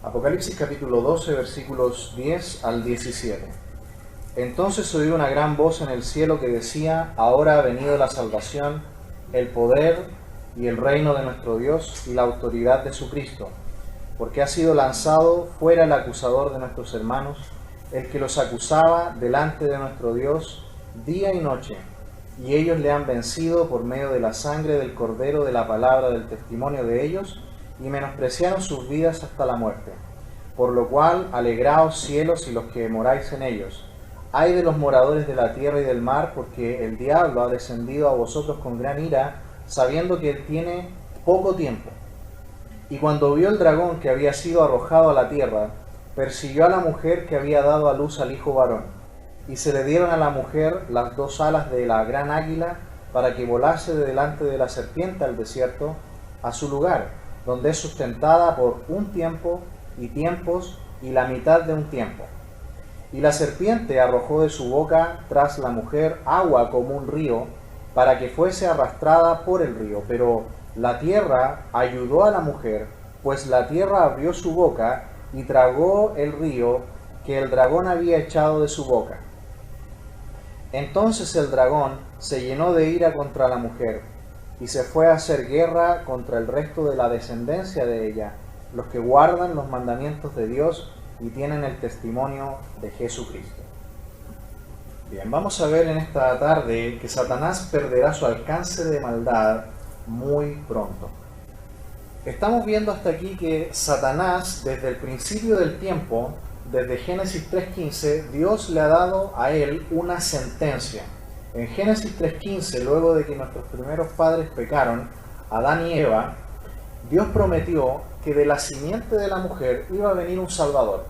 Apocalipsis capítulo 12, versículos 10 al 17. Entonces oí una gran voz en el cielo que decía: ahora ha venido la salvación, el poder y el reino de nuestro Dios y la autoridad de su Cristo, porque ha sido lanzado fuera el acusador de nuestros hermanos, el que los acusaba delante de nuestro Dios día y noche, y ellos le han vencido por medio de la sangre del Cordero, de la palabra del testimonio de ellos, y menospreciaron sus vidas hasta la muerte. Por lo cual, alegraos cielos y los que moráis en ellos. Ay de los moradores de la tierra y del mar, porque el diablo ha descendido a vosotros con gran ira, sabiendo que él tiene poco tiempo. Y cuando vio el dragón que había sido arrojado a la tierra, persiguió a la mujer que había dado a luz al hijo varón. Y se le dieron a la mujer las dos alas de la gran águila, para que volase de delante de la serpiente al desierto, a su lugar, donde es sustentada por un tiempo y tiempos y la mitad de un tiempo. Y la serpiente arrojó de su boca tras la mujer agua como un río, para que fuese arrastrada por el río. Pero la tierra ayudó a la mujer, pues la tierra abrió su boca y tragó el río que el dragón había echado de su boca. Entonces el dragón se llenó de ira contra la mujer, y se fue a hacer guerra contra el resto de la descendencia de ella, los que guardan los mandamientos de Dios y tienen el testimonio de Jesucristo. Bien, vamos a ver en esta tarde que Satanás perderá su alcance de maldad muy pronto. Estamos viendo hasta aquí que Satanás, desde el principio del tiempo, desde Génesis 3.15, Dios le ha dado a él una sentencia. En Génesis 3.15, luego de que nuestros primeros padres pecaron, Adán y Eva, Dios prometió que de la simiente de la mujer iba a venir un Salvador.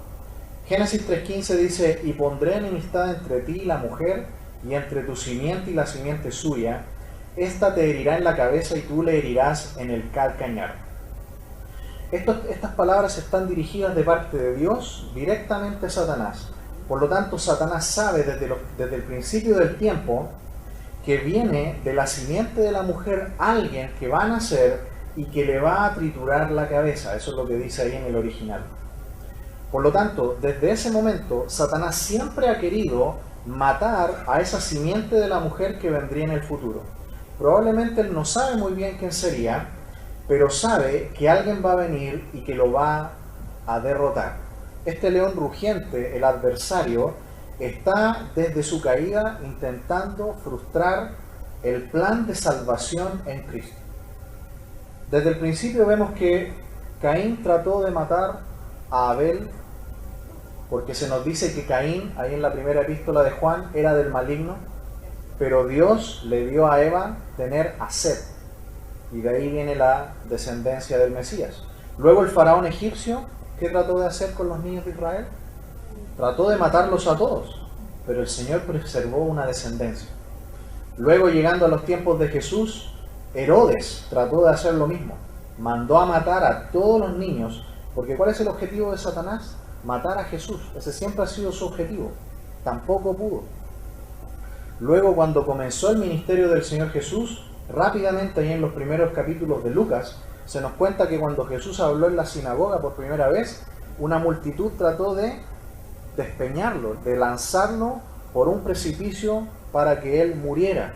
Génesis 3.15 dice: y pondré enemistad entre ti y la mujer, y entre tu simiente y la simiente suya. Esta te herirá en la cabeza y tú le herirás en el calcañar. Estas palabras están dirigidas de parte de Dios directamente a Satanás. Por lo tanto, Satanás sabe desde el principio del tiempo que viene de la simiente de la mujer alguien que va a nacer y que le va a triturar la cabeza. Eso es lo que dice ahí en el original. Por lo tanto, desde ese momento, Satanás siempre ha querido matar a esa simiente de la mujer que vendría en el futuro. Probablemente él no sabe muy bien quién sería, pero sabe que alguien va a venir y que lo va a derrotar. Este león rugiente, el adversario, está desde su caída intentando frustrar el plan de salvación en Cristo. Desde el principio vemos que Caín trató de matar a Abel, porque se nos dice que Caín, ahí en la primera epístola de Juan, era del maligno, pero Dios le dio a Eva tener a Set, y de ahí viene la descendencia del Mesías. Luego el faraón egipcio, ¿qué trató de hacer con los niños de Israel? Trató de matarlos a todos, pero el Señor preservó una descendencia. Luego, llegando a los tiempos de Jesús, Herodes trató de hacer lo mismo. Mandó a matar a todos los niños, porque ¿cuál es el objetivo de Satanás? Matar a Jesús. Ese siempre ha sido su objetivo. Tampoco pudo. Luego, cuando comenzó el ministerio del Señor Jesús, rápidamente ahí en los primeros capítulos de Lucas, se nos cuenta que cuando Jesús habló en la sinagoga por primera vez, una multitud trató de despeñarlo, de lanzarlo por un precipicio para que él muriera.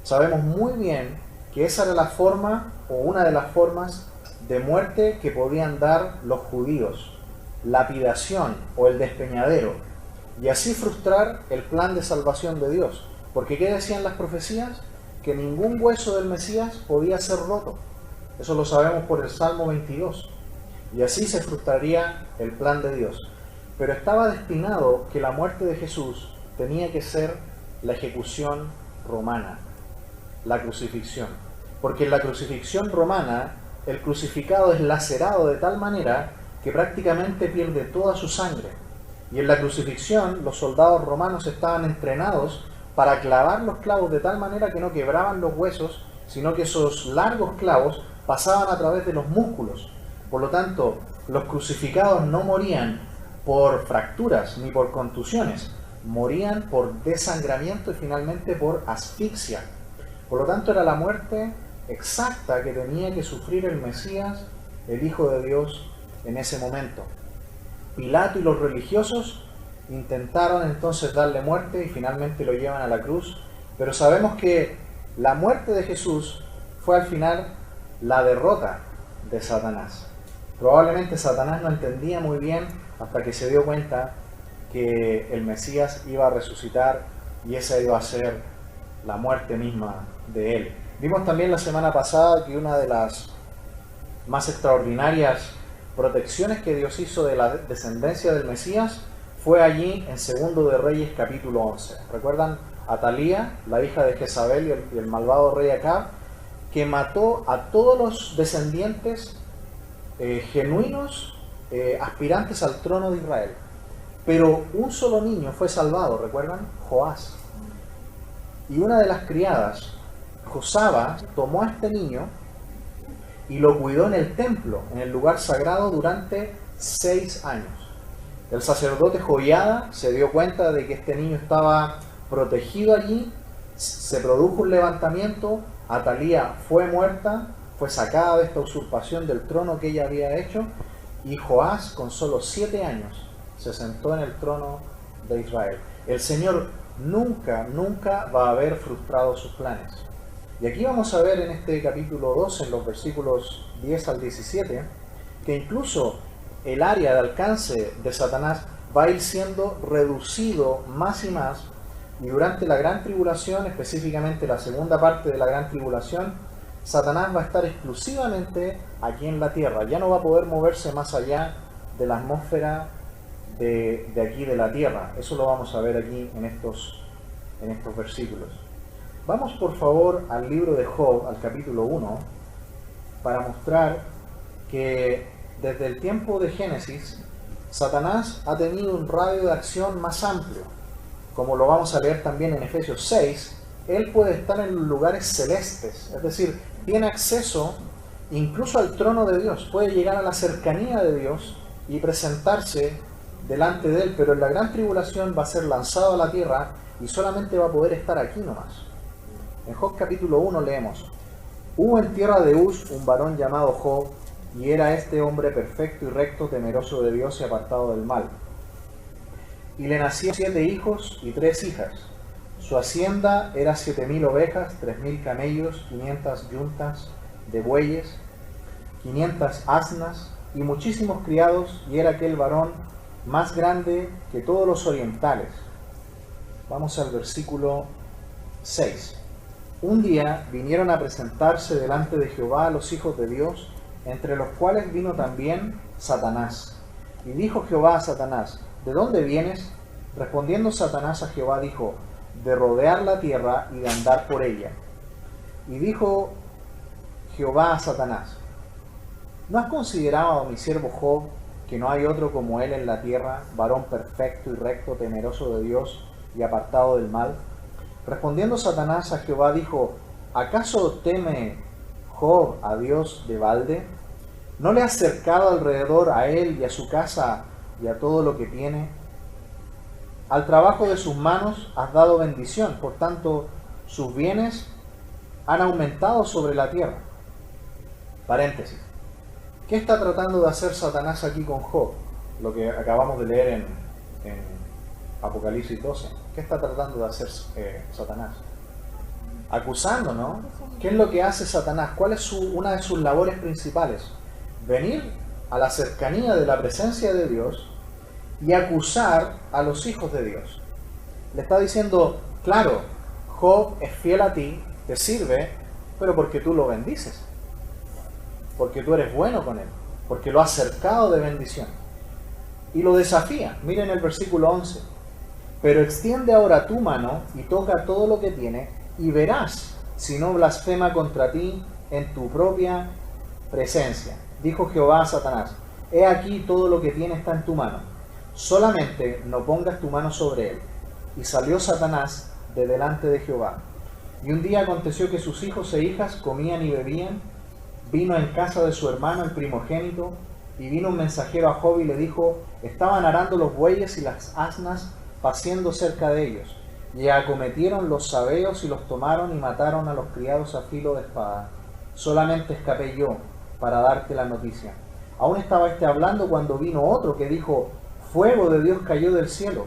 Sabemos muy bien que esa era la forma, o una de las formas de muerte que podían dar los judíos: lapidación o el despeñadero, y así frustrar el plan de salvación de Dios. Porque ¿qué decían las profecías? Que ningún hueso del Mesías podía ser roto. Eso lo sabemos por el Salmo 22. Y así se frustraría el plan de Dios. Pero estaba destinado que la muerte de Jesús tenía que ser la ejecución romana, la crucifixión. Porque en la crucifixión romana, el crucificado es lacerado de tal manera que prácticamente pierde toda su sangre. Y en la crucifixión, los soldados romanos estaban entrenados para clavar los clavos de tal manera que no quebraban los huesos, sino que esos largos clavos pasaban a través de los músculos. Por lo tanto, los crucificados no morían por fracturas ni por contusiones, morían por desangramiento y finalmente por asfixia. Por lo tanto, era la muerte exacta que tenía que sufrir el Mesías, el Hijo de Dios, en ese momento. Pilato y los religiosos intentaron entonces darle muerte y finalmente lo llevan a la cruz. Pero sabemos que la muerte de Jesús fue al final la derrota de Satanás. Probablemente Satanás no entendía muy bien hasta que se dio cuenta que el Mesías iba a resucitar y esa iba a ser la muerte misma de él. Vimos también la semana pasada que una de las más extraordinarias protecciones que Dios hizo de la descendencia del Mesías fue allí en 2 de Reyes capítulo 11. ¿Recuerdan? Atalía, la hija de Jezabel y el malvado rey Acab, que mató a todos los descendientes genuinos, aspirantes al trono de Israel. Pero un solo niño fue salvado, ¿recuerdan? Joás. Y una de las criadas, Josaba, tomó a este niño y lo cuidó en el templo, en el lugar sagrado, durante 6 años. El sacerdote Joiada se dio cuenta de que este niño estaba protegido allí, se produjo un levantamiento, Atalía fue muerta, fue sacada de esta usurpación del trono que ella había hecho, y Joás, con solo 7 años, se sentó en el trono de Israel. El Señor nunca va a haber frustrado sus planes. Y aquí vamos a ver en este capítulo 12, en los versículos 10 al 17, que incluso el área de alcance de Satanás va a ir siendo reducido más y más, y durante la gran tribulación, específicamente la segunda parte de la gran tribulación, Satanás va a estar exclusivamente aquí en la tierra, ya no va a poder moverse más allá de la atmósfera de aquí de la tierra. Eso lo vamos a ver aquí en estos versículos. Vamos por favor al libro de Job, al capítulo 1, para mostrar que desde el tiempo de Génesis, Satanás ha tenido un radio de acción más amplio. Como lo vamos a leer también en Efesios 6, él puede estar en los lugares celestes, es decir, tiene acceso incluso al trono de Dios, puede llegar a la cercanía de Dios y presentarse delante de él, pero en la gran tribulación va a ser lanzado a la tierra y solamente va a poder estar aquí nomás. En Job capítulo 1 leemos: hubo en tierra de Uz un varón llamado Job, y era este hombre perfecto y recto, temeroso de Dios y apartado del mal. Y le nacieron 7 hijos y 3 hijas. Su hacienda era 7,000 ovejas, 3,000 camellos, 500 yuntas de bueyes, 500 asnas y muchísimos criados, y era aquel varón más grande que todos los orientales. Vamos al versículo 6. Un día vinieron a presentarse delante de Jehová los hijos de Dios, entre los cuales vino también Satanás. Y dijo Jehová a Satanás: ¿de dónde vienes? Respondiendo Satanás a Jehová dijo: de rodear la tierra y de andar por ella. Y dijo Jehová a Satanás: ¿no has considerado a mi siervo Job, que no hay otro como él en la tierra, varón perfecto y recto, temeroso de Dios y apartado del mal? Respondiendo Satanás a Jehová dijo: ¿acaso teme Job a Dios de balde? ¿No le has cercado alrededor a él y a su casa y a todo lo que tiene? Al trabajo de sus manos has dado bendición, por tanto sus bienes han aumentado sobre la tierra. Paréntesis. ¿Qué está tratando de hacer Satanás aquí con Job? Lo que acabamos de leer en Apocalipsis 12. ¿Qué está tratando de hacer Satanás? Acusando, ¿no? ¿Qué es lo que hace Satanás? ¿Cuál es una de sus labores principales? Venir a la cercanía de la presencia de Dios y acusar a los hijos de Dios. Le está diciendo: claro, Job es fiel a ti, te sirve, pero porque tú lo bendices, porque tú eres bueno con él, porque lo has cercado de bendición. Y lo desafía. Miren el versículo 11. Pero extiende ahora tu mano y toca todo lo que tiene, y verás si no blasfema contra ti en tu propia presencia. Dijo Jehová a Satanás: he aquí todo lo que tiene está en tu mano, solamente no pongas tu mano sobre él. Y salió Satanás de delante de Jehová. Y un día aconteció que sus hijos e hijas comían y bebían. Vino en casa de su hermano el primogénito, y vino un mensajero a Job y le dijo: estaban arando los bueyes y las asnas paciendo cerca de ellos, y acometieron los sabeos y los tomaron y mataron a los criados a filo de espada. Solamente escapé yo para darte la noticia. Aún estaba hablando cuando vino otro que dijo: fuego de Dios cayó del cielo,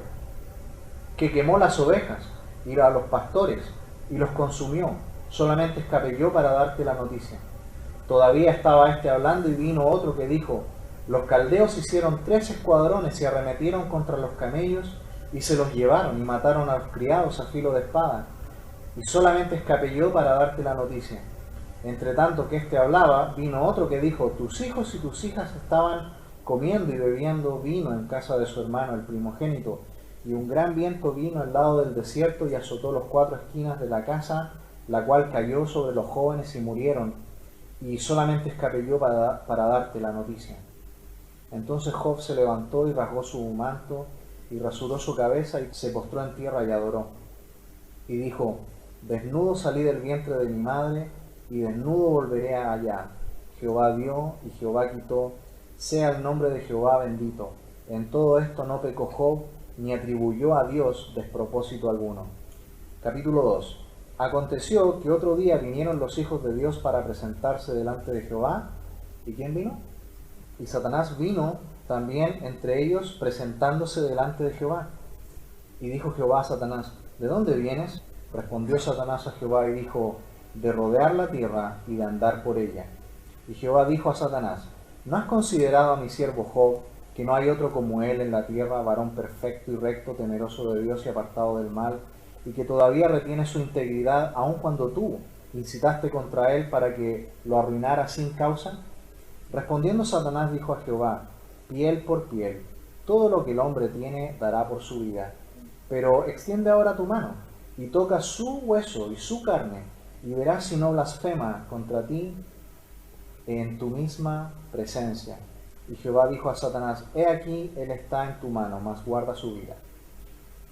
que quemó las ovejas y a los pastores y los consumió. Solamente escapé yo para darte la noticia. Todavía estaba este hablando y vino otro que dijo: los caldeos hicieron 3 escuadrones y arremetieron contra los camellos y se los llevaron y mataron a los criados a filo de espada. Y solamente escapé yo para darte la noticia. Entre tanto que éste hablaba, vino otro que dijo: tus hijos y tus hijas estaban comiendo y bebiendo vino en casa de su hermano, el primogénito, y un gran viento vino al lado del desierto y azotó las 4 esquinas de la casa, la cual cayó sobre los jóvenes y murieron, y solamente escapé yo para darte la noticia. Entonces Job se levantó y rasgó su manto, y rasuró su cabeza, y se postró en tierra y adoró. Y dijo: desnudo salí del vientre de mi madre, y desnudo volveré allá. Jehová dio y Jehová quitó, sea el nombre de Jehová bendito. En todo esto no pecó Job, ni atribuyó a Dios despropósito alguno. Capítulo 2. Aconteció que otro día vinieron los hijos de Dios para presentarse delante de Jehová. ¿Y quién vino? Y Satanás vino también entre ellos, presentándose delante de Jehová. Y dijo Jehová a Satanás: ¿de dónde vienes? Respondió Satanás a Jehová y dijo: de rodear la tierra y de andar por ella. Y Jehová dijo a Satanás: ¿no has considerado a mi siervo Job, que no hay otro como él en la tierra, varón perfecto y recto, temeroso de Dios y apartado del mal, y que todavía retiene su integridad, aun cuando tú incitaste contra él para que lo arruinara sin causa? Respondiendo Satanás dijo a Jehová: piel por piel, todo lo que el hombre tiene dará por su vida. Pero extiende ahora tu mano, y toca su hueso y su carne, y verás si no blasfema contra ti en tu misma presencia. Y Jehová dijo a Satanás: he aquí, él está en tu mano, mas guarda su vida.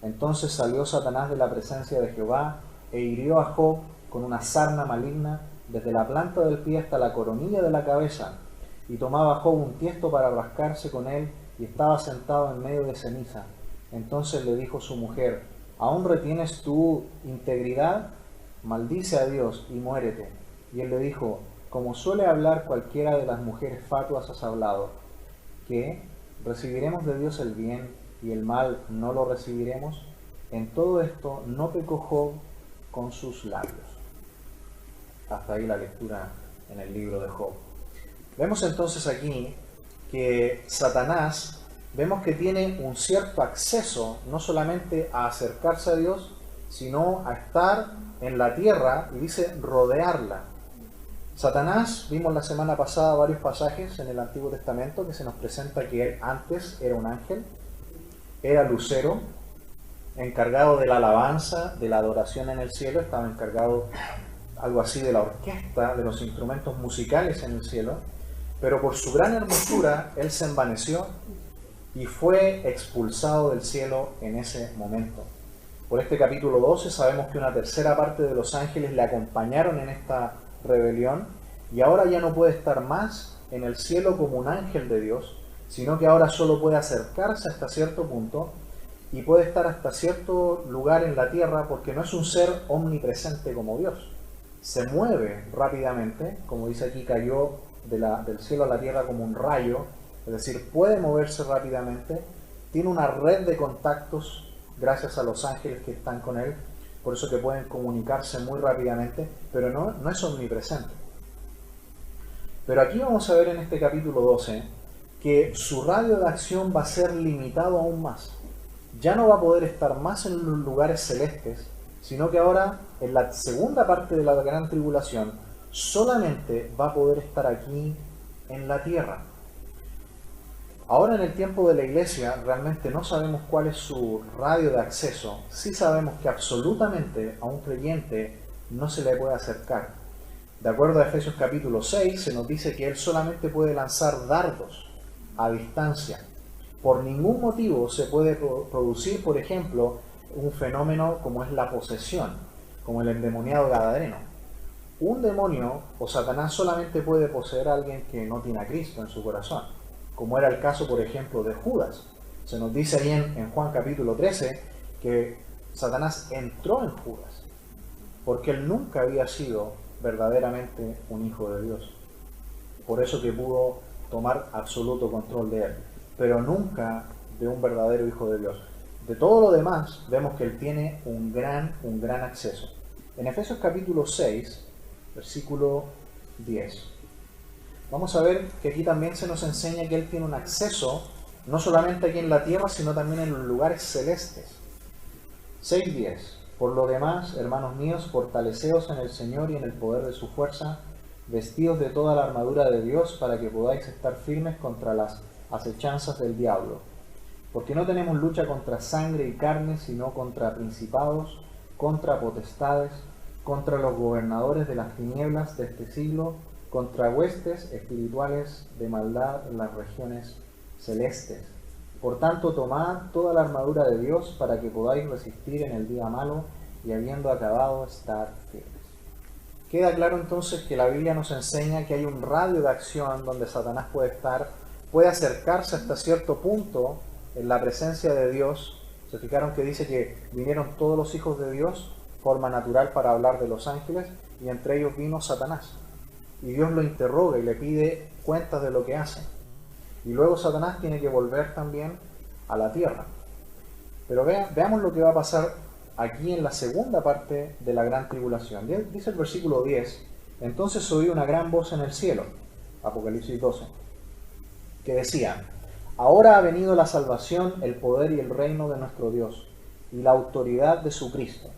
Entonces salió Satanás de la presencia de Jehová, e hirió a Job con una sarna maligna, desde la planta del pie hasta la coronilla de la cabeza. Y tomaba Job un tiesto para rascarse con él, y estaba sentado en medio de ceniza. Entonces le dijo su mujer: ¿aún retienes tu integridad? Maldice a Dios y muérete. Y él le dijo: como suele hablar cualquiera de las mujeres fatuas has hablado, que recibiremos de Dios el bien y el mal no lo recibiremos. En todo esto no pecó Job con sus labios. Hasta ahí la lectura en el libro de Job. Vemos entonces aquí que Satanás, vemos que tiene un cierto acceso no solamente a acercarse a Dios, sino a estar en la tierra, y dice rodearla. Satanás, vimos la semana pasada varios pasajes en el Antiguo Testamento que se nos presenta que él antes era un ángel, era lucero, encargado de la alabanza, de la adoración en el cielo, estaba encargado algo así de la orquesta, de los instrumentos musicales en el cielo, pero por su gran hermosura él se envaneció y fue expulsado del cielo en ese momento. Por este capítulo 12 sabemos que una tercera parte de los ángeles le acompañaron en esta rebelión, y ahora ya no puede estar más en el cielo como un ángel de Dios, sino que ahora solo puede acercarse hasta cierto punto y puede estar hasta cierto lugar en la tierra, porque no es un ser omnipresente como Dios. Se mueve rápidamente, como dice aquí, cayó del cielo a la tierra como un rayo, es decir, puede moverse rápidamente, tiene una red de contactos gracias a los ángeles que están con él, por eso que pueden comunicarse muy rápidamente, pero no es omnipresente. Pero aquí vamos a ver en este capítulo 12 que su radio de acción va a ser limitado aún más. Ya no va a poder estar más en los lugares celestes, sino que ahora, en la segunda parte de la gran tribulación, solamente va a poder estar aquí en la tierra. Ahora, en el tiempo de la iglesia, realmente no sabemos cuál es su radio de acceso. Sí sabemos que absolutamente a un creyente no se le puede acercar. De acuerdo a Efesios capítulo 6, se nos dice que él solamente puede lanzar dardos a distancia. Por ningún motivo se puede producir, por ejemplo, un fenómeno como es la posesión, como el endemoniado gadareno. Un demonio o Satanás solamente puede poseer a alguien que no tiene a Cristo en su corazón, como era el caso, por ejemplo, de Judas. Se nos dice ahí en Juan capítulo 13 que Satanás entró en Judas, porque él nunca había sido verdaderamente un hijo de Dios. Por eso que pudo tomar absoluto control de él, pero nunca de un verdadero hijo de Dios. De todo lo demás, vemos que él tiene un gran acceso. En Efesios capítulo 6, versículo 10, vamos a ver que aquí también se nos enseña que él tiene un acceso, no solamente aquí en la tierra, sino también en los lugares celestes. 6:10. Por lo demás, hermanos míos, fortaleceos en el Señor y en el poder de su fuerza, vestidos de toda la armadura de Dios para que podáis estar firmes contra las acechanzas del diablo. Porque no tenemos lucha contra sangre y carne, sino contra principados, contra potestades, contra los gobernadores de las tinieblas de este siglo, contra huestes espirituales de maldad en las regiones celestes. Por tanto, tomad toda la armadura de Dios para que podáis resistir en el día malo y habiendo acabado, estar firmes. Queda claro entonces que la Biblia nos enseña que hay un radio de acción donde Satanás puede estar, puede acercarse hasta cierto punto en la presencia de Dios. Se fijaron que dice que vinieron todos los hijos de Dios, forma natural para hablar de los ángeles, y entre ellos vino Satanás. Y Dios lo interroga y le pide cuentas de lo que hace. Y luego Satanás tiene que volver también a la tierra. Pero veamos lo que va a pasar aquí en la segunda parte de la gran tribulación. Dice el versículo 10, entonces oí una gran voz en el cielo, Apocalipsis 12, que decía, ahora ha venido la salvación, el poder y el reino de nuestro Dios, y la autoridad de su Cristo,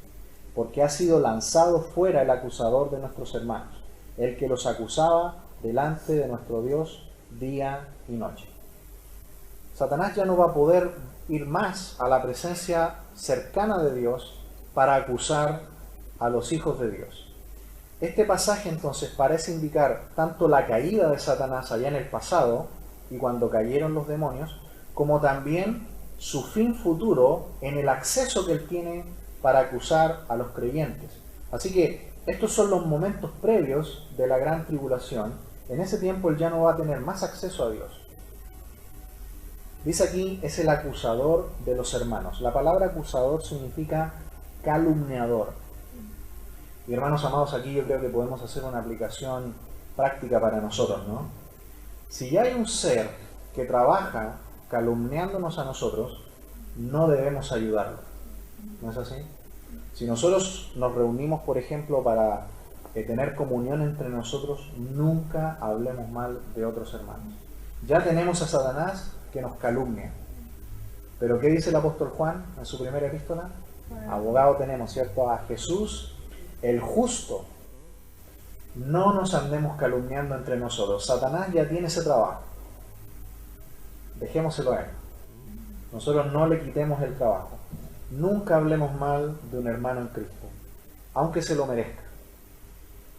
porque ha sido lanzado fuera el acusador de nuestros hermanos, el que los acusaba delante de nuestro Dios día y noche. Satanás ya no va a poder ir más a la presencia cercana de Dios para acusar a los hijos de Dios. Este pasaje entonces parece indicar tanto la caída de Satanás allá en el pasado y cuando cayeron los demonios, como también su fin futuro en el acceso que él tiene para acusar a los creyentes. Así que estos son los momentos previos de la gran tribulación. En ese tiempo él ya no va a tener más acceso a Dios. Dice aquí, es el acusador de los hermanos. La palabra acusador significa calumniador. Y hermanos amados, aquí yo creo que podemos hacer una aplicación práctica para nosotros, ¿no? Si ya hay un ser que trabaja calumniándonos a nosotros, no debemos ayudarlo. ¿No es así? Si nosotros nos reunimos, por ejemplo, para tener comunión entre nosotros, nunca hablemos mal de otros hermanos. Ya tenemos a Satanás que nos calumnia. Pero ¿qué dice el apóstol Juan en su primera epístola? Abogado tenemos, ¿cierto? A Jesús, el justo. No nos andemos calumniando entre nosotros. Satanás ya tiene ese trabajo. Dejémoselo a él. Nosotros no le quitemos el trabajo. Nunca hablemos mal de un hermano en Cristo, aunque se lo merezca.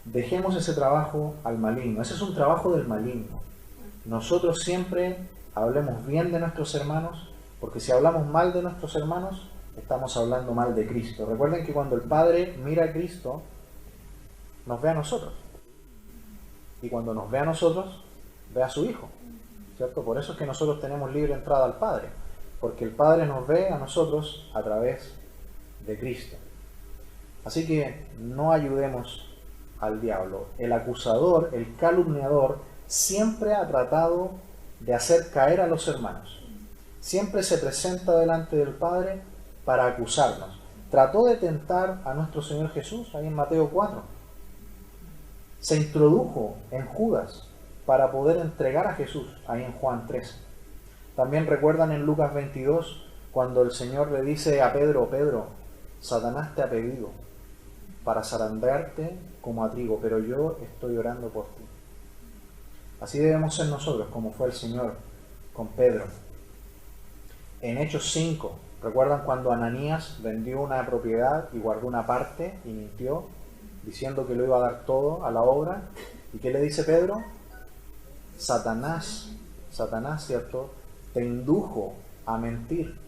Dejemos ese trabajo al maligno. Ese es un trabajo del maligno. Nosotros siempre hablemos bien de nuestros hermanos, porque si hablamos mal de nuestros hermanos, estamos hablando mal de Cristo. Recuerden que cuando el Padre mira a Cristo, nos ve a nosotros. Y cuando nos ve a nosotros, ve a su Hijo, ¿cierto? Por eso es que nosotros tenemos libre entrada al Padre, porque el Padre nos ve a nosotros a través de Cristo. Así que no ayudemos al diablo. El acusador, el calumniador, siempre ha tratado de hacer caer a los hermanos. Siempre se presenta delante del Padre para acusarnos. Trató de tentar a nuestro Señor Jesús ahí en Mateo 4. Se introdujo en Judas para poder entregar a Jesús ahí en Juan 13. También recuerdan en Lucas 22 cuando el Señor le dice a Pedro, Pedro, Satanás te ha pedido para zarandearte como a trigo, pero yo estoy orando por ti. Así debemos ser nosotros, como fue el Señor con Pedro. En Hechos 5, ¿recuerdan cuando Ananías vendió una propiedad y guardó una parte y mintió, diciendo que lo iba a dar todo a la obra? ¿Y qué le dice Pedro? Satanás, ¿cierto?, te indujo a mentir.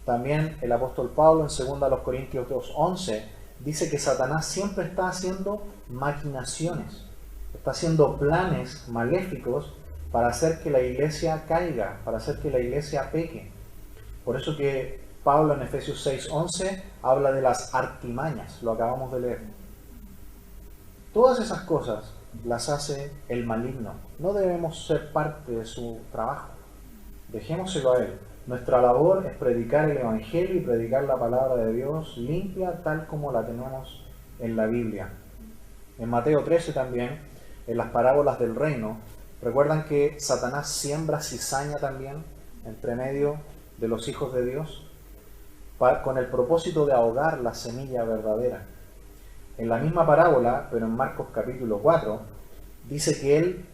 También el apóstol Pablo en 2 Corintios 2:11 dice que Satanás siempre está haciendo maquinaciones, está haciendo planes maléficos para hacer que la iglesia caiga, para hacer que la iglesia peque. Por eso que Pablo en Efesios 6:11 habla de las artimañas, lo acabamos de leer. Todas esas cosas las hace el maligno. No debemos ser parte de su trabajo. Dejémoselo a Él. Nuestra labor es predicar el Evangelio y predicar la palabra de Dios limpia tal como la tenemos en la Biblia. En Mateo 13 también, en las parábolas del reino, recuerdan que Satanás siembra cizaña también entre medio de los hijos de Dios con el propósito de ahogar la semilla verdadera. En la misma parábola, pero en Marcos capítulo 4, dice que él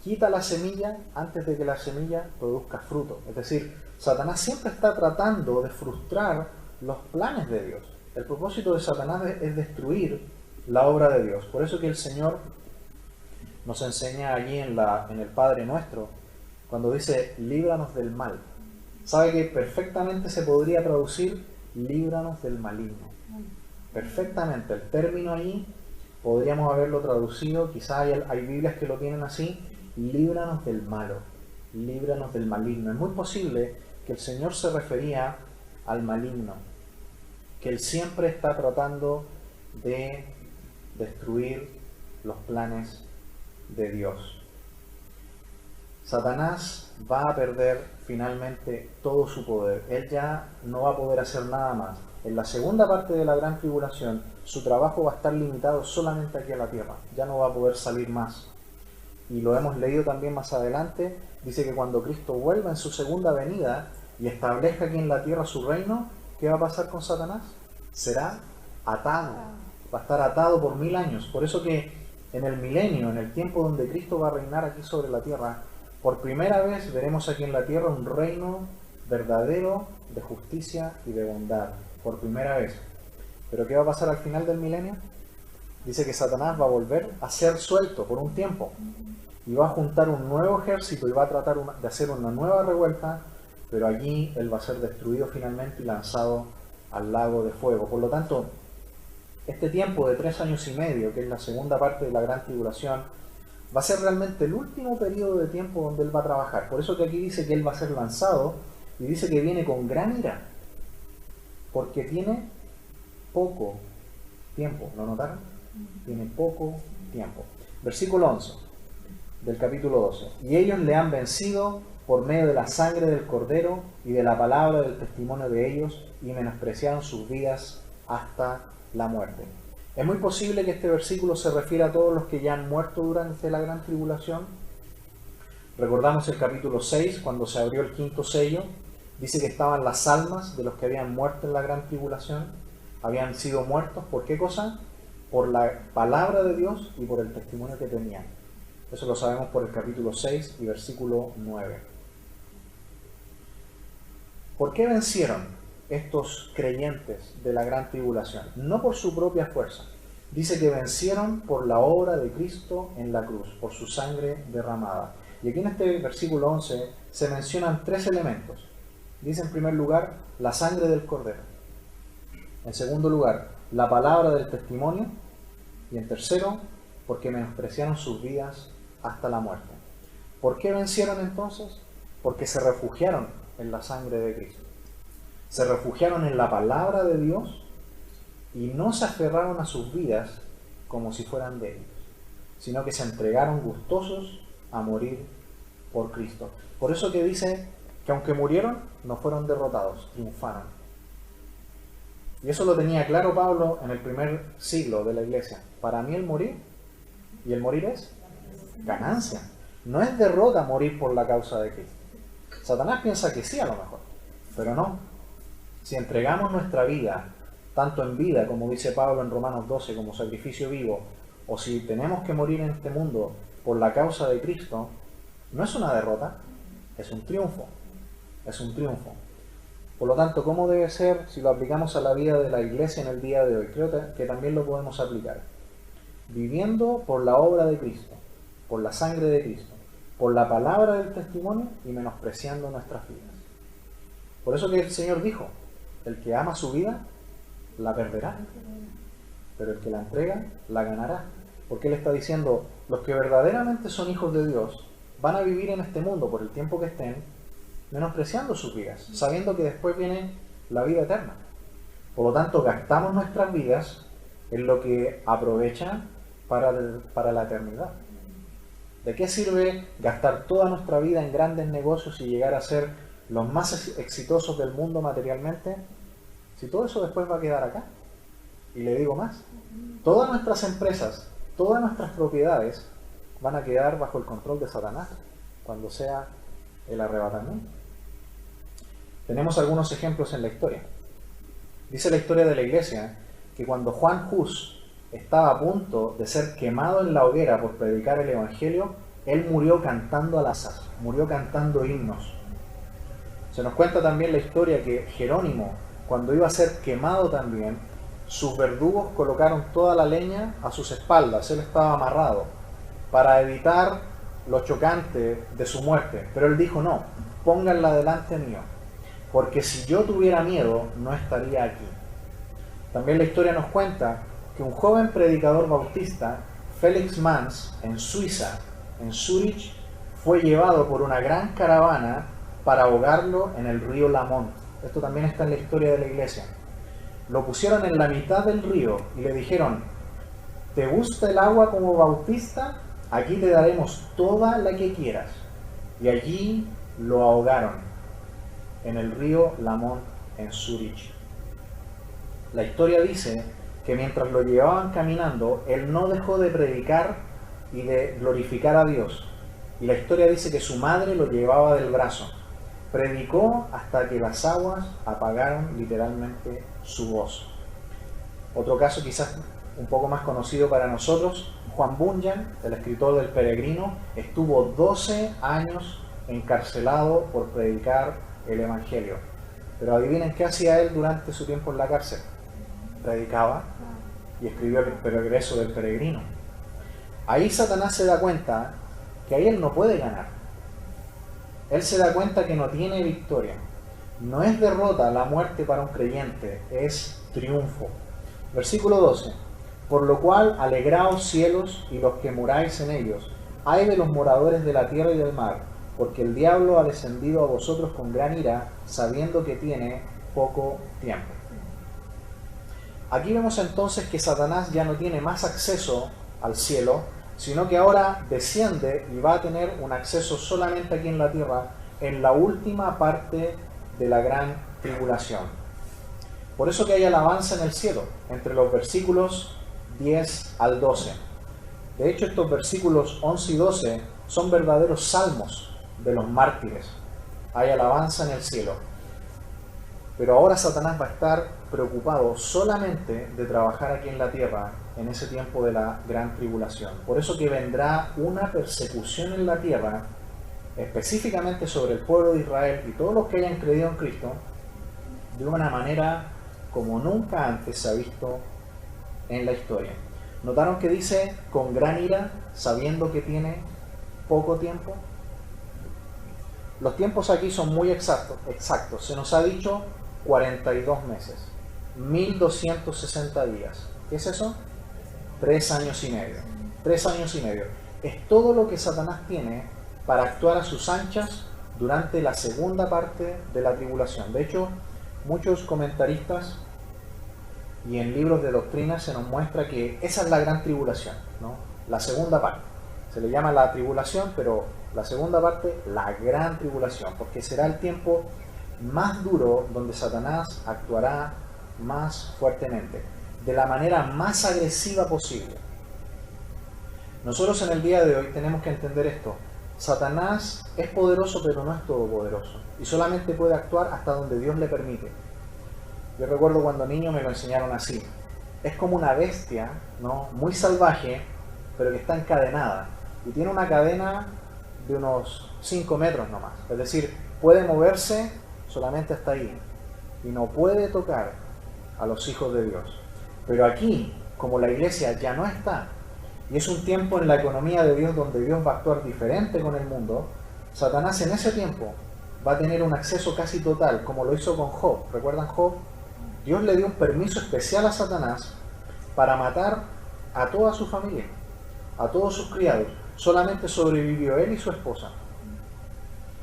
quita la semilla antes de que la semilla produzca fruto. Es decir, Satanás siempre está tratando de frustrar los planes de Dios. El propósito de Satanás es destruir la obra de Dios. Por eso que el Señor nos enseña allí en el Padre Nuestro, cuando dice, líbranos del mal. Sabe que perfectamente se podría traducir, líbranos del maligno. Perfectamente, el término ahí podríamos haberlo traducido, quizás hay Biblias que lo tienen así, líbranos del malo, líbranos del maligno. Es muy posible que el Señor se refería al maligno, que Él siempre está tratando de destruir los planes de Dios. Satanás va a perder finalmente todo su poder. Él ya no va a poder hacer nada más. En la segunda parte de la gran tribulación, su trabajo va a estar limitado solamente aquí a la tierra. Ya no va a poder salir más. Y lo hemos leído también más adelante. Dice que cuando Cristo vuelva en su segunda venida y establezca aquí en la tierra su reino, ¿qué va a pasar con Satanás? Será atado. Va a estar atado por 1000 años. Por eso que en el milenio, en el tiempo donde Cristo va a reinar aquí sobre la tierra, por primera vez veremos aquí en la tierra un reino verdadero de justicia y de bondad. Por primera vez. ¿Pero qué va a pasar al final del milenio? Dice que Satanás va a volver a ser suelto por un tiempo. Y va a juntar un nuevo ejército y va a tratar de hacer una nueva revuelta, pero allí él va a ser destruido finalmente y lanzado al lago de fuego. Por lo tanto, este tiempo de 3 años y medio, que es la segunda parte de la gran tribulación, va a ser realmente el último periodo de tiempo donde él va a trabajar. Por eso que aquí dice que él va a ser lanzado y dice que viene con gran ira, porque tiene poco tiempo. ¿Lo notaron? Tiene poco tiempo. Versículo 11 del capítulo 12. Y ellos le han vencido por medio de la sangre del Cordero y de la palabra del testimonio de ellos, y menospreciaron sus vidas hasta la muerte. Es muy posible que este versículo se refiera a todos los que ya han muerto durante la gran tribulación. Recordamos el capítulo 6, cuando se abrió el quinto sello, dice que estaban las almas de los que habían muerto en la gran tribulación. Habían sido muertos, ¿por qué cosa? Por la palabra de Dios y por el testimonio que tenían. Eso lo sabemos por el capítulo 6 y versículo 9. ¿Por qué vencieron estos creyentes de la gran tribulación? No por su propia fuerza. Dice que vencieron por la obra de Cristo en la cruz, por su sangre derramada. Y aquí en este versículo 11 se mencionan 3 elementos. Dice en primer lugar, la sangre del Cordero. En segundo lugar, la palabra del testimonio. Y en tercero, porque menospreciaron sus vidas hasta la muerte. ¿Por qué vencieron entonces? Porque se refugiaron en la sangre de Cristo. Se refugiaron en la palabra de Dios y no se aferraron a sus vidas como si fueran de ellos, sino que se entregaron gustosos a morir por Cristo. Por eso que dice que aunque murieron, no fueron derrotados, triunfaron. Y eso lo tenía claro Pablo en el primer siglo de la iglesia. Para mí el morir, y el morir es ganancia. No es derrota morir por la causa de Cristo. Satanás piensa que sí a lo mejor, pero no. Si entregamos nuestra vida, tanto en vida, como dice Pablo en Romanos 12, como sacrificio vivo, o si tenemos que morir en este mundo por la causa de Cristo, no es una derrota, es un triunfo. Es un triunfo. Por lo tanto, ¿cómo debe ser si lo aplicamos a la vida de la iglesia en el día de hoy? Creo que también lo podemos aplicar. Viviendo por la obra de Cristo, por la sangre de Cristo, por la palabra del testimonio y menospreciando nuestras vidas. Por eso que el Señor dijo, el que ama su vida, la perderá, pero el que la entrega, la ganará. Porque Él está diciendo, los que verdaderamente son hijos de Dios, van a vivir en este mundo por el tiempo que estén, menospreciando sus vidas, sabiendo que después viene la vida eterna. Por lo tanto, gastamos nuestras vidas en lo que aprovecha para la eternidad. ¿De qué sirve gastar toda nuestra vida en grandes negocios y llegar a ser los más exitosos del mundo materialmente, si todo eso después va a quedar acá? Y le digo más, todas nuestras empresas, todas nuestras propiedades van a quedar bajo el control de Satanás cuando sea el arrebatamiento. Tenemos algunos ejemplos en la historia. Dice la historia de la iglesia que cuando Juan Hus estaba a punto de ser quemado en la hoguera por predicar el evangelio, él murió cantando alazas, murió cantando himnos. Se nos cuenta también la historia que Jerónimo, cuando iba a ser quemado también, sus verdugos colocaron toda la leña a sus espaldas, él estaba amarrado, para evitar lo chocante de su muerte. Pero él dijo, no, pónganla delante mío, porque si yo tuviera miedo, no estaría aquí. También la historia nos cuenta que un joven predicador bautista, Felix Manz, en Suiza, en Zúrich, fue llevado por una gran caravana para ahogarlo en el río Lamont. Esto también está en la historia de la iglesia. Lo pusieron en la mitad del río y le dijeron, ¿te gusta el agua como bautista? Aquí te daremos toda la que quieras. Y allí lo ahogaron en el río Lamont en Zúrich. La historia dice que mientras lo llevaban caminando, él no dejó de predicar y de glorificar a Dios. Y la historia dice que su madre lo llevaba del brazo. Predicó hasta que las aguas apagaron literalmente su voz. Otro caso quizás un poco más conocido para nosotros, Juan Bunyan, el escritor del Peregrino, estuvo 12 años encarcelado por predicar el Evangelio. Pero adivinen qué hacía él durante su tiempo en la cárcel. Predicaba y escribió el Progreso del Peregrino. Ahí Satanás se da cuenta que ahí él no puede ganar. Él se da cuenta que no tiene victoria. No es derrota la muerte para un creyente, es triunfo. Versículo 12. Por lo cual, alegraos cielos y los que moráis en ellos. Ay de los moradores de la tierra y del mar, porque el diablo ha descendido a vosotros con gran ira, sabiendo que tiene poco tiempo. Aquí vemos entonces que Satanás ya no tiene más acceso al cielo, sino que ahora desciende y va a tener un acceso solamente aquí en la tierra, en la última parte de la gran tribulación. Por eso que hay alabanza en el cielo, entre los versículos 10 al 12. De hecho, estos versículos 11 y 12 son verdaderos salmos de los mártires. Hay alabanza en el cielo. Pero ahora Satanás va a estar preocupado solamente de trabajar aquí en la tierra en ese tiempo de la gran tribulación. Por eso que vendrá una persecución en la tierra, específicamente sobre el pueblo de Israel y todos los que hayan creído en Cristo, de una manera como nunca antes se ha visto en la historia. ¿Notaron que dice con gran ira, sabiendo que tiene poco tiempo? Los tiempos aquí son muy exactos. Se nos ha dicho 42 meses, 1260 días. ¿Qué es eso? 3 años y medio. 3 años y medio. Es todo lo que Satanás tiene para actuar a sus anchas durante la segunda parte de la tribulación. De hecho, muchos comentaristas y en libros de doctrina se nos muestra que esa es la gran tribulación, ¿no? La segunda parte. Se le llama la tribulación, pero la segunda parte, la gran tribulación, porque será el tiempo más duro donde Satanás actuará más fuertemente, de la manera más agresiva posible. Nosotros en el día de hoy tenemos que entender esto. Satanás es poderoso, pero no es todopoderoso, y solamente puede actuar hasta donde Dios le permite. Yo recuerdo cuando niño me lo enseñaron así. Es como una bestia, ¿no? Muy salvaje, pero que está encadenada, y tiene una cadena de unos 5 metros nomás. Es decir, puede moverse solamente hasta ahí, y no puede tocar a los hijos de Dios. Pero aquí, como la iglesia ya no está, y es un tiempo en la economía de Dios donde Dios va a actuar diferente con el mundo, Satanás en ese tiempo va a tener un acceso casi total, como lo hizo con Job. ¿Recuerdan Job? Dios le dio un permiso especial a Satanás para matar a toda su familia, a todos sus criados. Solamente sobrevivió él y su esposa.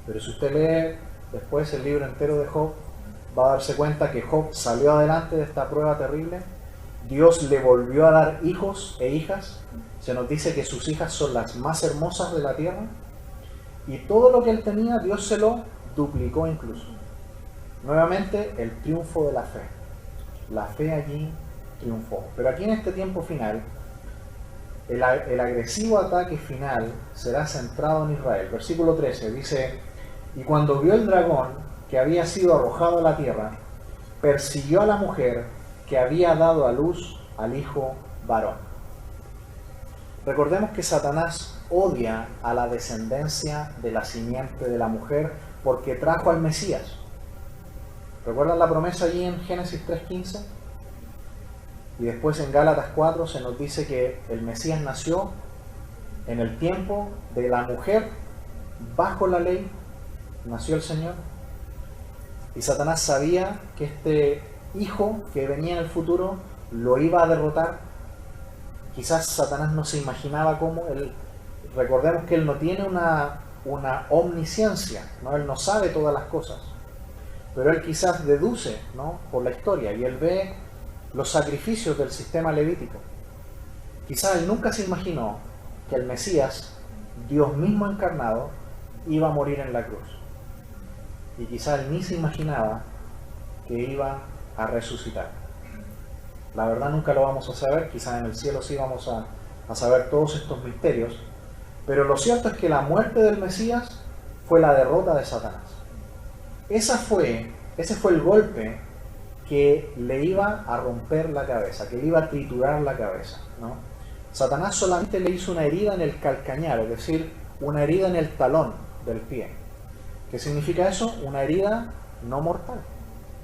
Pero si usted lee después el libro entero de Job, va a darse cuenta que Job salió adelante de esta prueba terrible. Dios le volvió a dar hijos e hijas, Se nos dice que sus hijas son las más hermosas de la tierra, y todo lo que él tenía, Dios se lo duplicó incluso. Nuevamente, el triunfo de la fe. La fe allí triunfó. Pero aquí en este tiempo final, el agresivo ataque final será centrado en Israel. Versículo 13 dice: y cuando vio el dragón que había sido arrojado a la tierra, persiguió a la mujer que había dado a luz al hijo varón. Recordemos que Satanás odia a la descendencia de la simiente de la mujer porque trajo al Mesías. ¿Recuerdan la promesa allí en Génesis 3:15? Y después en Gálatas 4 se nos dice que el Mesías nació en el tiempo de la mujer, bajo la ley, nació el Señor. Y Satanás sabía que este hijo que venía en el futuro lo iba a derrotar. Quizás Satanás no se imaginaba cómo. Recordemos que él no tiene una omnisciencia, ¿no? Él no sabe todas las cosas. Pero él quizás deduce, ¿no?, por la historia, y él ve los sacrificios del sistema levítico. Quizás él nunca se imaginó que el Mesías, Dios mismo encarnado, iba a morir en la cruz. Y quizás él ni se imaginaba que iba a resucitar. La verdad nunca lo vamos a saber, quizás en el cielo sí vamos a saber todos estos misterios, pero lo cierto es que la muerte del Mesías fue la derrota de Satanás. Ese fue el golpe que le iba a romper la cabeza, que le iba a triturar la cabeza, ¿no? Satanás solamente le hizo una herida en el calcañar, es decir, una herida en el talón del pie. ¿Qué significa eso? Una herida no mortal.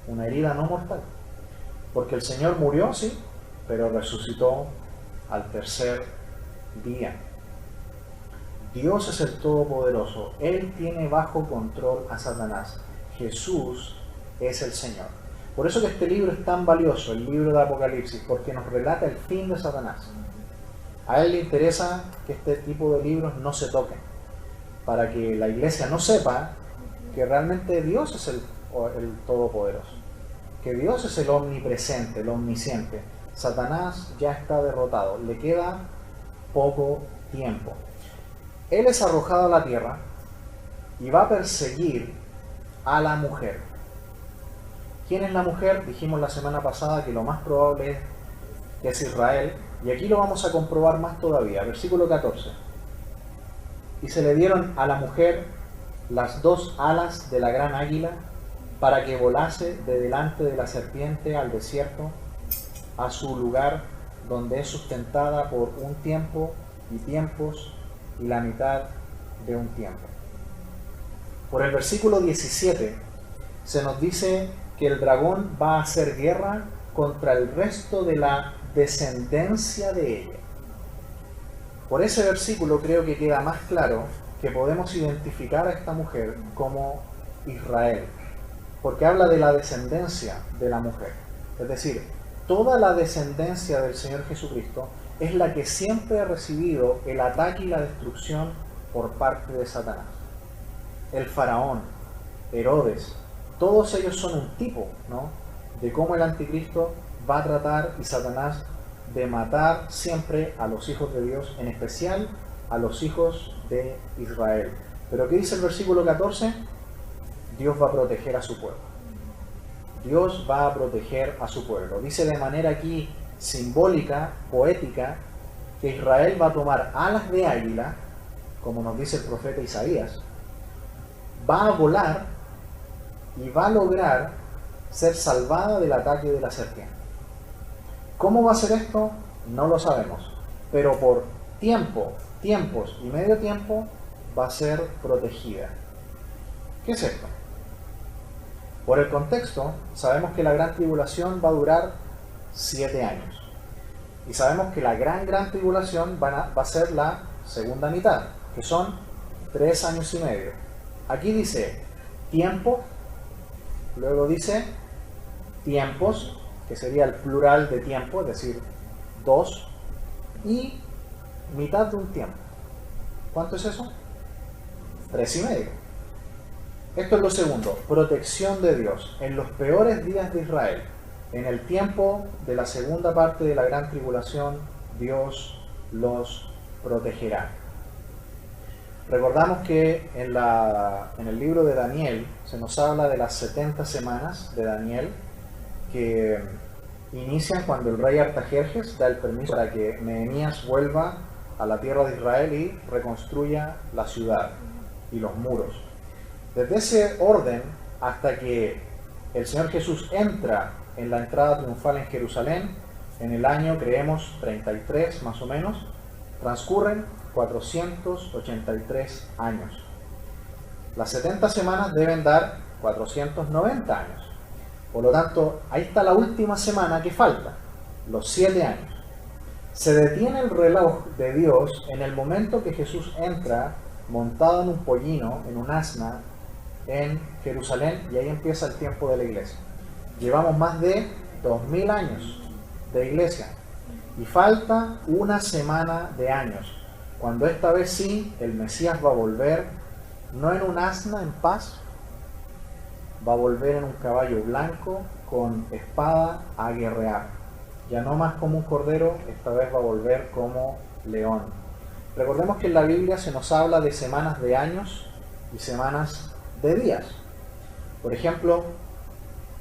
Una herida no mortal. Porque el Señor murió, sí, pero resucitó al tercer día. Dios es el Todopoderoso. Él tiene bajo control a Satanás. Jesús es el Señor. Por eso que este libro es tan valioso, el libro de Apocalipsis, porque nos relata el fin de Satanás. A él le interesa que este tipo de libros no se toquen, para que la iglesia no sepa que realmente Dios es el Todopoderoso, que Dios es el omnipresente, el omnisciente. Satanás ya está derrotado, le queda poco tiempo. Él es arrojado a la tierra y va a perseguir a la mujer. ¿Quién es la mujer? Dijimos la semana pasada que lo más probable es que es Israel, y aquí lo vamos a comprobar más todavía. Versículo 14. Y se le dieron a la mujer las dos alas de la gran águila para que volase de delante de la serpiente al desierto, a su lugar donde es sustentada por un tiempo y tiempos y la mitad de un tiempo. Por el versículo 17 se nos dice que el dragón va a hacer guerra contra el resto de la descendencia de ella. Por ese versículo creo que queda más claro que podemos identificar a esta mujer como Israel, porque habla de la descendencia de la mujer. Es decir, toda la descendencia del Señor Jesucristo es la que siempre ha recibido el ataque y la destrucción por parte de Satanás. El faraón, Herodes, todos ellos son un tipo, ¿no?, de cómo el anticristo va a tratar, y Satanás, de matar siempre a los hijos de Dios, en especial a los hijos de Israel. Pero ¿qué dice el versículo 14? Dios va a proteger a su pueblo. Dios va a proteger a su pueblo. Dice de manera aquí simbólica, poética, que Israel va a tomar alas de águila, como nos dice el profeta Isaías, va a volar y va a lograr ser salvada del ataque de la serpiente. ¿Cómo va a ser esto? No lo sabemos, pero por tiempos y medio tiempo va a ser protegida. ¿Qué es esto? Por el contexto, sabemos que la gran tribulación va a durar 7 años. Y sabemos que la gran tribulación va a ser la segunda mitad, que son 3 años y medio. Aquí dice tiempo, luego dice tiempos, que sería el plural de tiempo, es decir, 2, y mitad de un tiempo. ¿Cuánto es eso? 3 y medio. Esto es lo segundo, protección de Dios en los peores días de Israel. En el tiempo de la segunda parte de la gran tribulación, Dios los protegerá. Recordamos que en el libro de Daniel se nos habla de las 70 semanas de Daniel que inician cuando el rey Artajerjes da el permiso para que Nehemías vuelva a la tierra de Israel y reconstruya la ciudad y los muros. Desde ese orden hasta que el Señor Jesús entra en la entrada triunfal en Jerusalén, en el año, creemos, 33 más o menos, transcurren 483 años. Las 70 semanas deben dar 490 años. Por lo tanto, ahí está la última semana que falta, los 7 años. Se detiene el reloj de Dios en el momento que Jesús entra montado en un pollino, en un asna, en Jerusalén, y ahí empieza el tiempo de la iglesia. Llevamos más de 2000 años de iglesia y falta una semana de años, cuando esta vez sí el Mesías va a volver, no en un asna en paz, va a volver en un caballo blanco con espada a guerrear. Ya no más como un cordero, esta vez va a volver como león. Recordemos que en la Biblia se nos habla de semanas de años y semanas de días. Por ejemplo,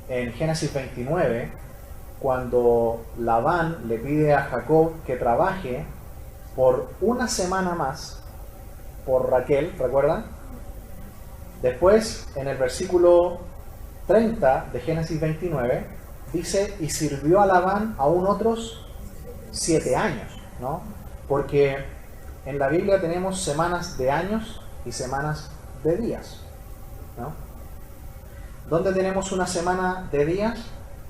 en Génesis 29, cuando Labán le pide a Jacob que trabaje por una semana más por Raquel, ¿recuerdan? Después, en el versículo 30 de Génesis 29, dice, y sirvió a Labán aún otros 7 años, ¿no? Porque en la Biblia tenemos semanas de años y semanas de días, ¿no? ¿Dónde tenemos una semana de días?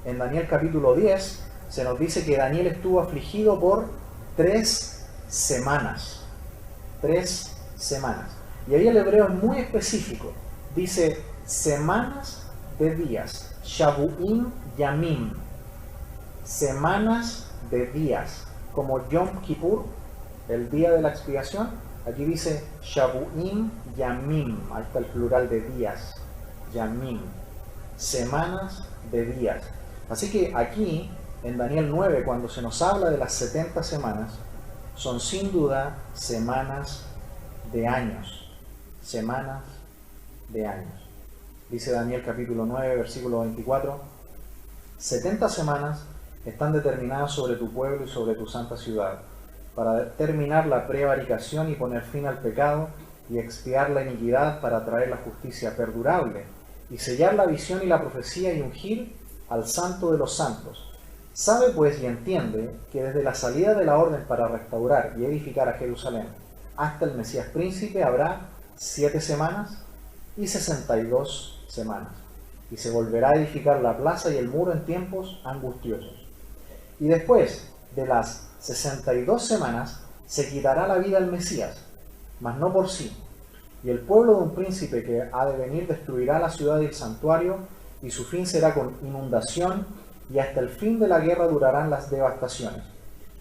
En Daniel capítulo 10 se nos dice que Daniel estuvo afligido por 3 semanas. 3 semanas. Y ahí el hebreo es muy específico. Dice semanas de días. Shavuim Yamim. Semanas de días. Como Yom Kippur, el día de la expiación. Aquí dice Shavuim Yamim. Ahí está el plural de días. Yamim. Semanas de días. Así que aquí, en Daniel 9, cuando se nos habla de las 70 semanas, son sin duda semanas de años. Semanas de años. Dice Daniel capítulo 9, versículo 24, 70 semanas están determinadas sobre tu pueblo y sobre tu santa ciudad, para terminar la prevaricación y poner fin al pecado y expiar la iniquidad, para traer la justicia perdurable y sellar la visión y la profecía y ungir al santo de los santos. Sabe pues y entiende que desde la salida de la orden para restaurar y edificar a Jerusalén hasta el Mesías príncipe habrá 7 semanas y 62 semanas, y se volverá a edificar la plaza y el muro en tiempos angustiosos. Y después de las 62 semanas se quitará la vida al Mesías, mas no por sí. Y el pueblo de un príncipe que ha de venir destruirá la ciudad y el santuario, y su fin será con inundación, y hasta el fin de la guerra durarán las devastaciones.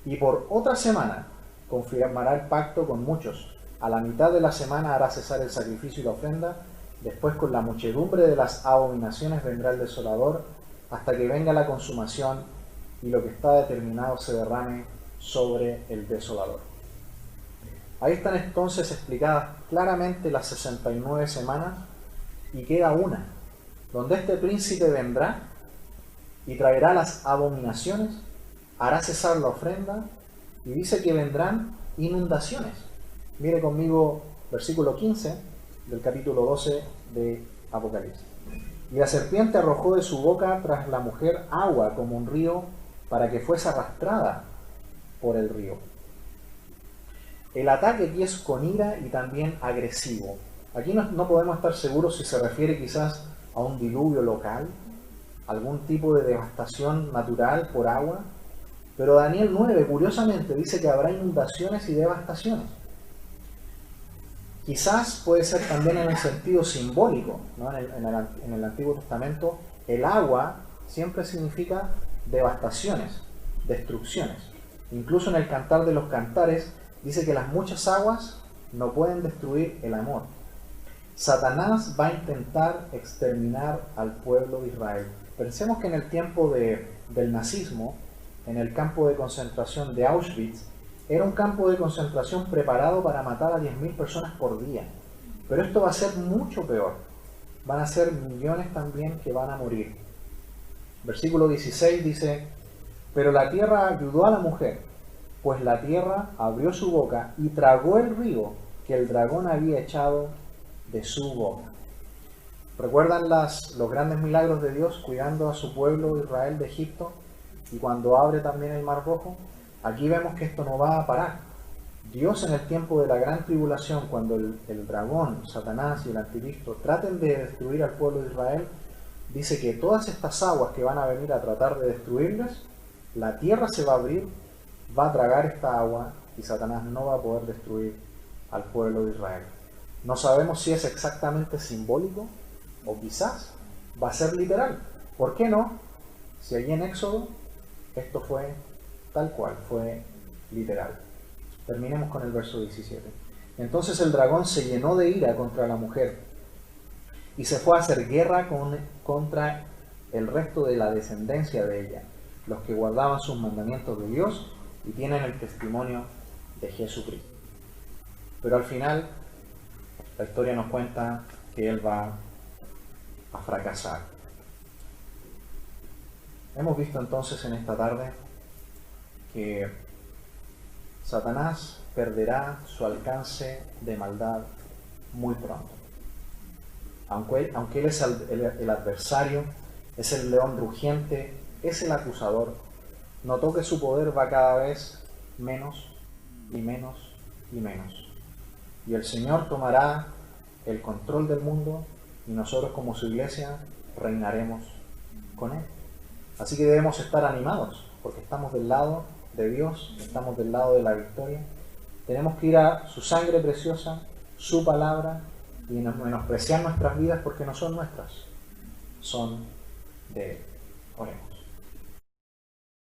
Y por otra semana confirmará el pacto con muchos. A la mitad de la semana hará cesar el sacrificio y la ofrenda. Después, con la muchedumbre de las abominaciones, vendrá el desolador, hasta que venga la consumación y lo que está determinado se derrame sobre el desolador. Ahí están entonces explicadas claramente las 69 semanas, y queda una, donde este príncipe vendrá y traerá las abominaciones, hará cesar la ofrenda, y dice que vendrán inundaciones. Mire conmigo versículo 15 del capítulo 12 de Apocalipsis. Y la serpiente arrojó de su boca tras la mujer agua como un río, para que fuese arrastrada por el río. El ataque aquí es con ira y también agresivo. Aquí no podemos estar seguros si se refiere quizás a un diluvio local, algún tipo de devastación natural por agua, pero Daniel 9, curiosamente, dice que habrá inundaciones y devastaciones. Quizás puede ser también en el sentido simbólico, ¿no? En el Antiguo Testamento, el agua siempre significa devastaciones, destrucciones. Incluso en el Cantar de los Cantares dice que las muchas aguas no pueden destruir el amor. Satanás va a intentar exterminar al pueblo de Israel. Pensemos que en el tiempo del nazismo, en el campo de concentración de Auschwitz, Era un campo de concentración preparado para matar a 10.000 personas por día. Pero esto va a ser mucho peor. Van a ser millones también que van a morir. Versículo 16 dice: pero la tierra ayudó a la mujer, pues la tierra abrió su boca y tragó el río que el dragón había echado de su boca. ¿Recuerdan los grandes milagros de Dios cuidando a su pueblo Israel de Egipto? Y cuando abre también el Mar Rojo, aquí vemos que esto no va a parar. Dios, en el tiempo de la gran tribulación, cuando el dragón, Satanás y el anticristo traten de destruir al pueblo de Israel, dice que todas estas aguas que van a venir a tratar de destruirles, la tierra se va a abrir, va a tragar esta agua y Satanás no va a poder destruir al pueblo de Israel. No sabemos si es exactamente simbólico o quizás va a ser literal. ¿Por qué no? Si allí en Éxodo esto fue tal cual, fue literal. Terminemos con el verso 17. Entonces el dragón se llenó de ira contra la mujer y se fue a hacer guerra contra el resto de la descendencia de ella, los que guardaban sus mandamientos de Dios y tienen el testimonio de Jesucristo. Pero al final, la historia nos cuenta que él va a fracasar. Hemos visto entonces en esta tarde que Satanás perderá su alcance de maldad muy pronto. Aunque él es el adversario, es el león rugiente, es el acusador, notó que su poder va cada vez menos y menos y menos. Y el Señor tomará el control del mundo y nosotros como su iglesia reinaremos con Él. Así que debemos estar animados porque estamos del lado de Dios, estamos del lado de la victoria. Tenemos que ir a su sangre preciosa, su palabra, y menospreciar nuestras vidas porque no son nuestras, son de Él.